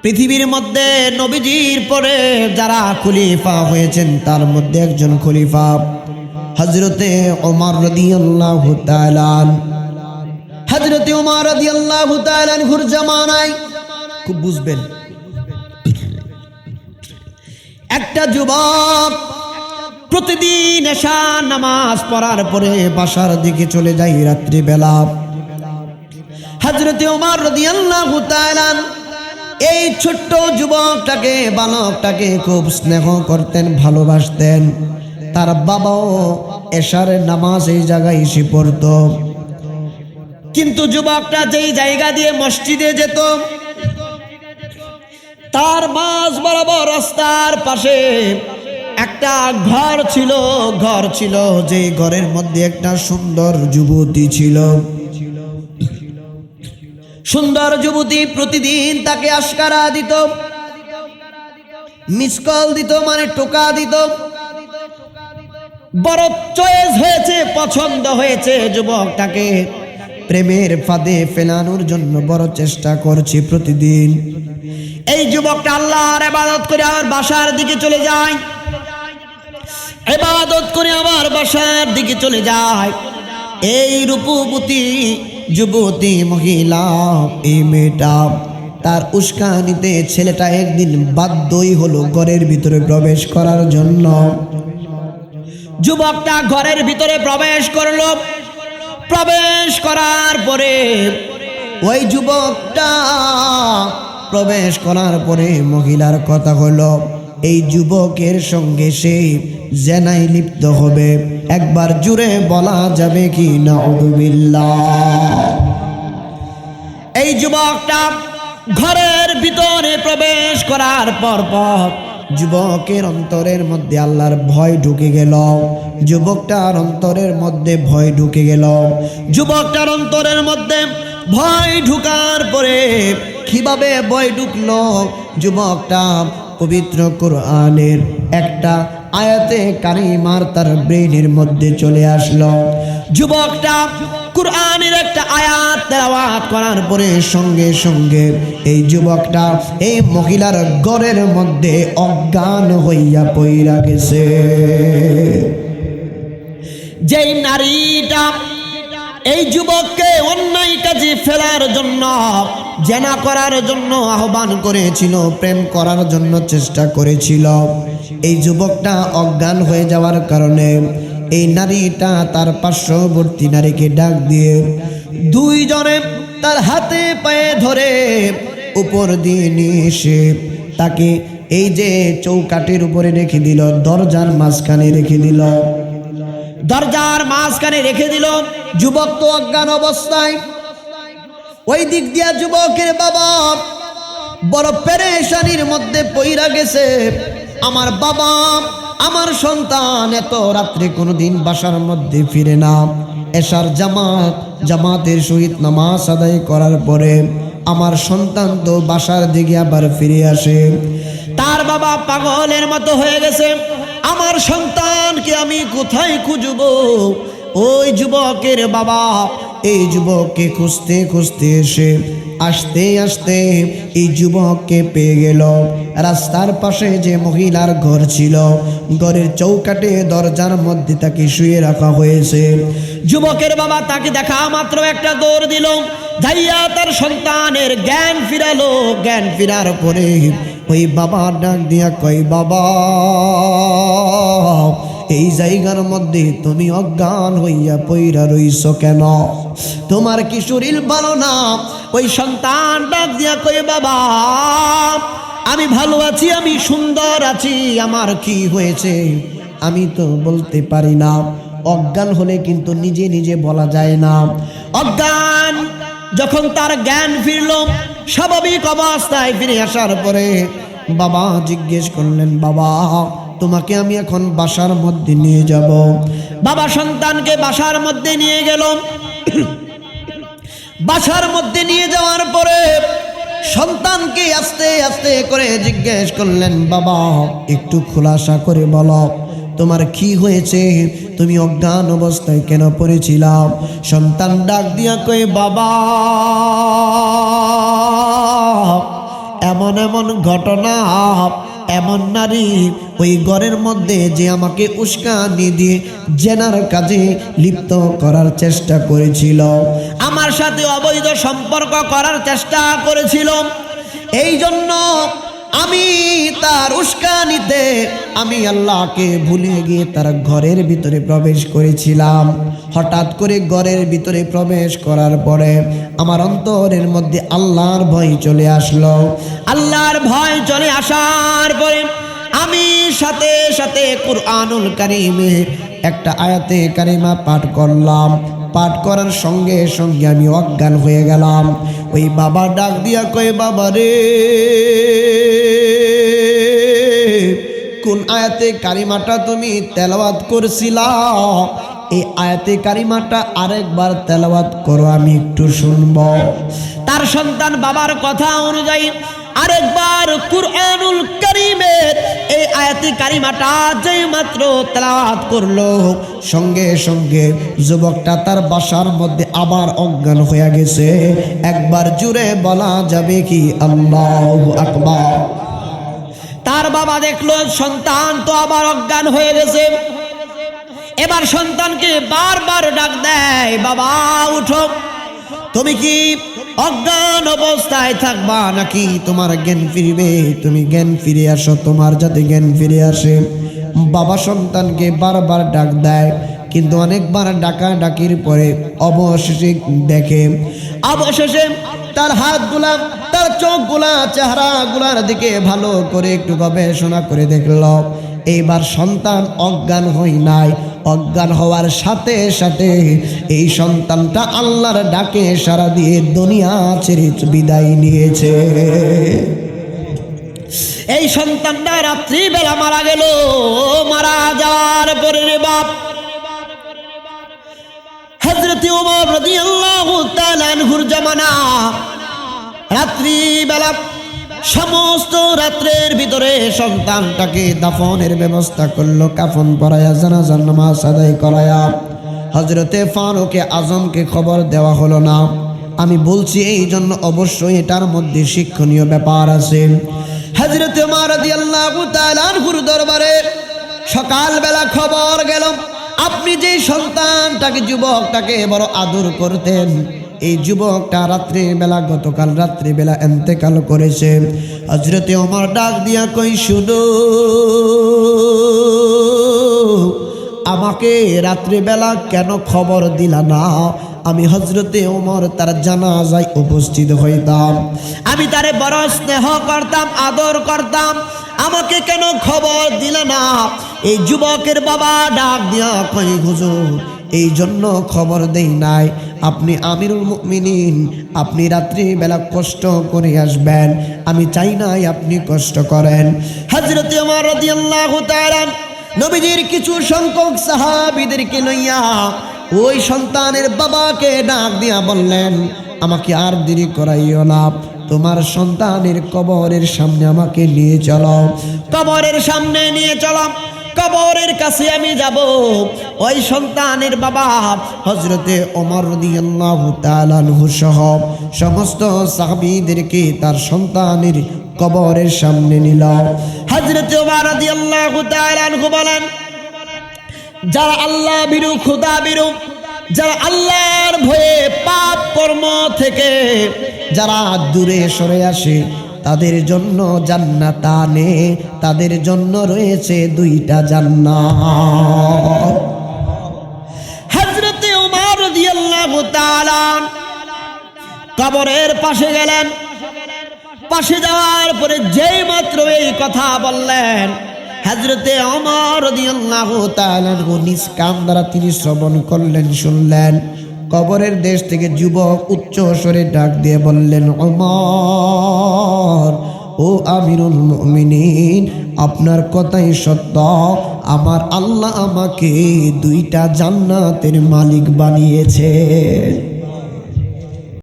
পৃথিবীর মধ্যে নবীজির পরে যারা খলিফা হয়েছেন তার মধ্যে একজন খলিফা হযরতে ওমর রাদিয়াল্লাহু তাআলা। হযরতে ওমর রাদিয়াল্লাহু তাআলা আনহুর জামানায় খুব বুঝবেন, একটা যুবক প্রতিদিন এশা নামাজ পড়ার পরে বাসার দিকে চলে যায় রাত্রিবেলা। হযরতে ওমর রাদিয়াল্লাহু তাআলা এই ছোট্ট যুবকটাকে, বালকটাকে খুব স্নেহ করতেন, ভালোবাসতেন। তার বাবাও এশার নামাজ এই জায়গায় এসে পড়ত, কিন্তু যুবকটা যেই জায়গা দিয়ে মসজিদে যেত তার মাঝ বরাবর রাস্তার পাশে একটা ঘর ছিল, যে ঘরের মধ্যে একটা সুন্দর যুবতী ছিল। সুন্দর যুবতী প্রতিদিন তাকে আশকারা দিত, মিস কল দিত, মানে টোকা দিত। বড় চয়েস হয়েছে, পছন্দ হয়েছে, যুবকটাকে প্রেমের ফাঁদে ফেলানোর জন্য বড় চেষ্টা করছে প্রতিদিন। এই যুবকটা আল্লাহর ইবাদত করে আমার বাসার দিকে চলে যায়, ইবাদত করে আমার বাসার দিকে চলে যায়। এই রূপবতী যুবতী মহিলা, এই মেয়েটা, তার উস্কানিতে ছেলেটা একদিন বাধ্যই হলো ঘরের ভিতরে প্রবেশ করার জন্য। যুবকটা ঘরের ভিতরে প্রবেশ করলো। প্রবেশ করার পরে ওই যুবকটা প্রবেশ করার পরে মহিলার কথা হলো এই যুবকের সঙ্গে সে জেনায় লিপ্ত হবে। একবার জুড়ে বলা যাবে কি নাউযুবিল্লাহ। এই যুবকটা ঘরের ভিতরে প্রবেশ করার পর যুবকের অন্তরের মধ্যে আল্লাহর ভয় ঢুকে গেল। যুবকটার অন্তরের মধ্যে ভয় ঢুকে গেল। যুবকটার অন্তরের মধ্যে ভয় ঢুকার পরে কিভাবে ভয় ঢুকলো? যুবকটা পবিত্র কোরআনের একটা আয়াতে কারিমার তার ব্রেনের মধ্যে চলে আসলো। যুবকটা কোরআনের একটা আয়াত তেলাওয়াত করার পরে সঙ্গে সঙ্গে এই যুবকটা এই মহিলার ঘরের মধ্যে অজ্ঞান হইয়া পইরা গেছে। যেই নারীটা এই যুবককে অন্যায় কাজে ফেলার জন্য, জেনা করার জন্য আহ্বান করেছিল, প্রেম করার জন্য চেষ্টা করেছিল, এই যুবকটা অজ্ঞান হয়ে যাওয়ার কারণে এই নারীটা তার পার্শ্ববর্তী নারীকে ডাক দিয়ে দুইজনে তার হাতে পায়ে ধরে উপর দিয়ে নিয়ে এসে তাকে এই যে চৌকাঠের উপরে রেখে দিল, দরজার মাঝখানে রেখে দিল। দরজার মাঝখানে রেখে দিল। যুবক তো অজ্ঞান অবস্থায়। ওই দিক দিয়া যুবকের বাবা বড় পেরেশানির মধ্যে পইরা গেছে। আমার বাবা, আমার সন্তান এত রাত্রে কোনোদিন বাসার মধ্যে ফিরে না। এশার জামাতের সহিত নামাজ আদায় করার পরে আমার সন্তান তো বাসার দিকে আবার ফিরে আসে। তার বাবা পাগলের মতো হয়ে গেছে। আমার সন্তানকে আমি কোথায় খুঁজবো? ওই যুবকের বাবা এই যুবককে খুঁজতে খুঁজতে এসে আস্তে আস্তে এই যুবককে পেয়ে গেল। রাস্তার পাশে যে মহিলার ঘর ছিল, ঘরের চৌকাঠে দরজার মধ্যে তাকে শুয়ে রাখা হয়েছে। যুবকের বাবা তাকে দেখা মাত্র একটা দৌড় দিল, যাইয়া তার সন্তানের জ্ঞান ফিরালো। জ্ঞান ফিরার পরে ওই বাবা ডাক দিয়া কয়, বাবা এই জায়গার মধ্যে তুমি অজ্ঞান হইয়া পইরা রইছ কেন? তোমার কি শরীর ভালো না? ওই সন্তান ডাক দিয়া কয়, বাবা আমি ভালো আছি, আমি সুন্দর আছি, আমার কি হয়েছে আমি তো বলতে পারি না। অজ্ঞান হলে কিন্তু নিজে নিজে বলা যায় না। অজ্ঞান যখন তার জ্ঞান ফিরল, স্বাভাবিক অবস্থায় ফিরে আসার পরে বাবা জিজ্ঞেস করলেন, বাবা তোমাকে আমি এখন বাসার মধ্যে নিয়ে যাব। বাবা সন্তানকে বাসার মধ্যে নিয়ে গেল। বাসার মধ্যে নিয়ে যাওয়ার পরে সন্তানকে আস্তে আস্তে করে জিজ্ঞেস করলেন, বাবা একটু খোলাসা করে বলো তোমার কি হয়েছে, তুমি অজ্ঞান অবস্থায় কেন পড়েছিলাম? সন্তান ডাক দিয়া কয়, বাবা এমন এমন ঘটনা, এমন নারী ওই ঘরের মধ্যে যে আমাকে উস্কানি দিয়ে জেনার কাজে লিপ্ত করার চেষ্টা করেছিল, আমার সাথে অবৈধ সম্পর্ক করার চেষ্টা করেছিল। এই জন্য আমি তার উস্কানিতে আমি আল্লাহকে ভুলে গিয়ে তার ঘরের ভিতরে প্রবেশ করেছিলাম। হঠাৎ করে ঘরের ভিতরে প্রবেশ করার পরে আমার অন্তরের মধ্যে আল্লাহর ভয় চলে আসলো। আল্লাহর ভয় চলে আসার পরে আমি সাথে সাথে কুরআনুল কারীমের একটা আয়াতে কারিমা পাঠ করলাম। পাঠ করার সঙ্গে সঙ্গে আমি অজ্ঞান হয়ে গেলাম। ওই বাবা ডাক দিয়া কয়, বাবা রে, কোন আয়াতে কারিমাটা তুমি তেলাওয়াত করছিলা? এই আয়াতে কারিমাটা আরেকবার তেলাওয়াত করো, আমি একটু শুনব। তার সন্তান বাবার কথা অনুযায়ী আরেকবার কুরআনুল কারীমের এই আয়াতে কারিমাটা যেই মাত্র তেলাওয়াত করলো, সঙ্গে সঙ্গে যুবকটা তার বাসার মধ্যে আবার অজ্ঞান হয়ে গেছে। একবার জুড়ে বলা যাবে কি আল্লাহু আকবার? তার বাবা দেখলো সন্তান তো আবার অজ্ঞান হয়ে গেছে। এবার সন্তানকে বারবার ডাক দেয়, বাবা উঠো, তুমি কি অজ্ঞান অবস্থায় থাকবা নাকি তোমার জ্ঞান ফিরবে? তুমি জ্ঞান ফিরে আসো, তোমার যাতে জ্ঞান ফিরে আসে। বাবা সন্তানকে বারবার ডাক দেয়, কিন্তু অনেকবার ডাকা ডাকির পরে অবশেষে দেখে, অবশেষে তার হাতগুলা, তার চোখগুলা, চেহারাগুলার দিকে ভালো করে একটু গবেষণা করে দেখল। এইবার সন্তান অজ্ঞান হই নাই। অজ্ঞান হওয়ার সাথে সাথে এই সন্তানটা আল্লাহর ডাকে সাড়া দিয়ে দুনিয়া ছেড়ে বিদায় নিয়েছে। এই সন্তানটা রাত্রিবেলা মারা গেল। মারা যাওয়ার পরে রে বাপ, হযরত ওমর রাদিয়াল্লাহু তাআলা আনহুর জামানা, রাত্রিবেলা সমস্ত রাত্রের ভিতরে সন্তানটাকে দাফনের ব্যবস্থা করলো, কাফন পরায়া জানাজার নামাজ আদায় করায়া। হযরতে ফারুকে আজমকে খবর দেওয়া হলো না। আমি বলছি এই জন্য অবশ্যই এটার মধ্যে শিক্ষণীয় ব্যাপার আছে। হযরত ওমর রাদিয়াল্লাহু তাআলা আনহুর দরবারে সকালবেলা খবর গেল, আপনি যে সন্তানটাকে, যুবকটাকে বড় আদর করতেন, এই যুবকটা রাত্রিবেলা, গতকাল রাত্রিবেলা ইন্তেকাল করেছে। হযরতে ওমর ডাক দিয়া কই, শুনো, আমাকে রাত্রিবেলা কেন খবর দিলা না? আমি হযরতে ওমর তার জানাজায় উপস্থিত হইতাম, আমি তারে বড় স্নেহ করতাম, আদর করতাম, আমাকে কেন খবর দিলা না? এই যুবকের বাবা ডাক দিয়া কই, হুজুর, এই জন্য খবর দেই নাই, আপনি আমিরুল মুমিনিন, আপনি রাত্রিবেলা কষ্ট করে আসবেন, আমি চাই নাই আপনি কষ্ট করেন। হযরত ওমর রাদিয়াল্লাহু তাআলা নবীজির কিছু সংখ্যক সাহাবীদেরকে লইয়া ওই সন্তানের বাবাকে ডাক দিয়া বললেন, আমাকে আর দেরি করাইও না, তোমার সন্তানের কবরের সামনে আমাকে নিয়ে চলো, কবরের সামনে নিয়ে চলো, কবরের কাছে আমি যাব। ওই সন্তানের বাবা হযরতে ওমর রাদিয়াল্লাহু তাআলা আনহু সহ সমস্ত সাহাবীদেরকে তার সন্তানের কবরের সামনে নিল। হযরতে ওমর রাদিয়াল্লাহু তাআলা আনহু বলেন, যারা আল্লাহ বিরু, খোদা বিরু, যারা আল্লাহর ভয়ে পাপ কর্ম থেকে যারা দূরে সরে আসে, তাদের জন্য জান্নাতানে, তাদের জন্য রয়েছে দুইটা জান্নাত। হযরতে ওমর রাদিয়াল্লাহু তাআলা কবরের পাশে গেলেন। পাশে যাওয়ার পরে যেই মাত্র এই কথা বললেন, হযরতে ওমর রাদিয়াল্লাহু তাআলা নিজ কান দ্বারা তিনি শ্রবণ করলেন, শুনলেন। কবরের দেশ থেকে যুবক উচ্চ স্বরে ডাক দিয়ে বললেন, ওমর, ও আমিরুল মুমিনিন, আপনার কথাই সত্য, আমার আল্লাহ আমাকে দুইটা জান্নাতের মালিক বানিয়েছে।